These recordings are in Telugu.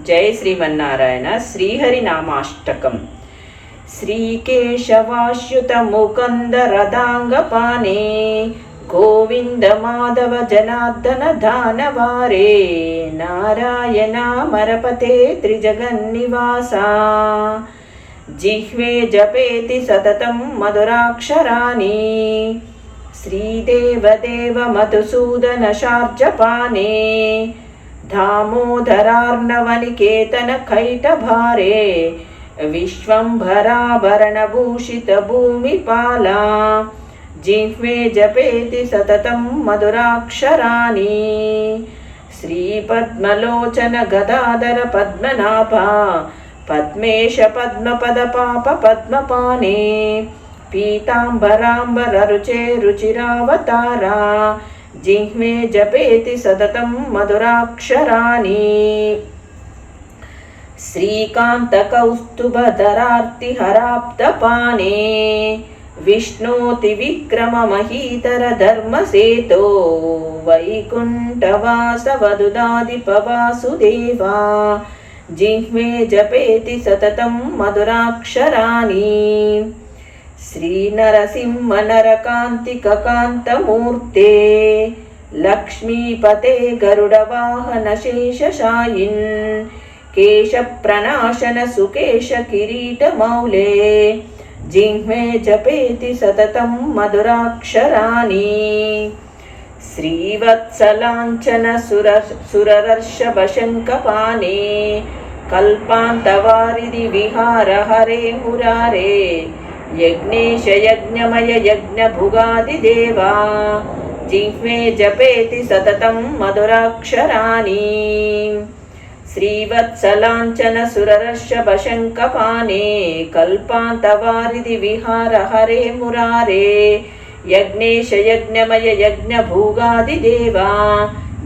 జై శ్రీమన్నారాయణ. శ్రీహరినామాష్టకం. శ్రీకేశవాశ్యుత ముకందరదాంగపానే గోవింద మాధవ జనార్దన దానవారే నారాయణ మరపతే త్రిజగన్నివాస జిహ్వే జపేతి సతతం మధురాక్షరాణి శ్రీదేవదేవ మధుసూదన శార్జపానే దామోదరార్ణవనికేతన కైటభారే విశ్వంభరాభరణభూషిత భూమిపాలా జిహ్వే జపేతి సతతం మధురాక్షరాణి శ్రీపద్మలోచన గదాధర పద్మనాభ పద్మేశ పద్మపద పాప పద్మపానే పీతాంబరాంబర రుచే రుచిరావతారా జిహ్వే జపేతి సతతం మధురాక్షరాణి శ్రీకాంతకౌస్తుభధరార్తిహరాప్తపానే విష్ణోతి విక్రమ మహీధర ధర్మసేతో వైకుంఠవాసవదుదాదిప వాసుదేవా జిహ్వే జపేతి సతతం మధురాక్షరాణి శ్రీనరసింహ నరకాంతికాంతమూర్తే లక్ష్మీపతే గరుడవాహన శేషశాయిన్ కేశప్రణాశన సుకేశ కిరీటమౌళే జిహ్వే జపేతి సతతం మధురాక్షరాణి శ్రీవత్సలాంఛన సురర్షభశంఖపానే కల్పాంతవారిధి విహార హరే మురారే యజ్ఞేశ యజ్ఞమయ యజ్ఞభుగాదిదేవా జిహ్వే జపేతి సతతం మధురాక్షరాణి శ్రీవత్సలాంఛన సురర్షభశంఖపానే కల్పాంతవారిధి విహార హరే మురారే యజ్ఞేశ యజ్ఞమయ యజ్ఞభూగాదిదేవా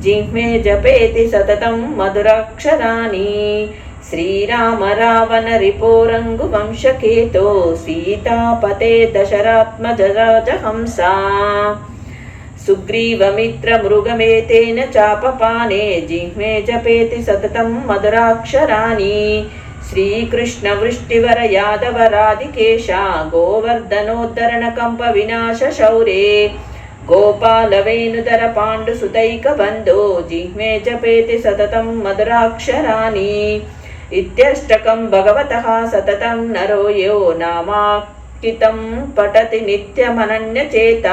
జిహ్వే జపేతి సతతం మధురాక్షరాణి శ్రీరామ రావణ రిపోరంగు వంశకేతో సీతాపతే దశరాత్మజ రాజహంస సుగ్రీవమిత్ర మృగమేతేన చాపపానే జిహ్వే జపేతి సతతం మధురాక్షరాణి శ్రీకృష్ణ వృష్టివర యాదవ రాధికేశ గోవర్ధనోద్ధరణ కంప వినాశ శౌరే గోపాల వేణుధర పాండు సుతైక బంధో జిహ్వే జపేతి సతతం మధురాక్షరాణి ఇత్యష్టకం భగవతః సతతం నరో యో నామాంకితం పఠతి నిత్యమనన్యచేత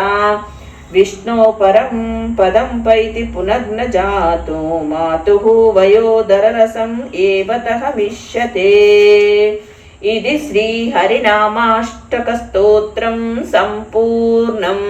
విష్ణో పరం పదం పైతి పునర్న జాతో మాతుః వయోదరరసం ఏవతః విష్యతే. ఇది శ్రీ హరినామాష్టక స్తోత్రం సంపూర్ణం.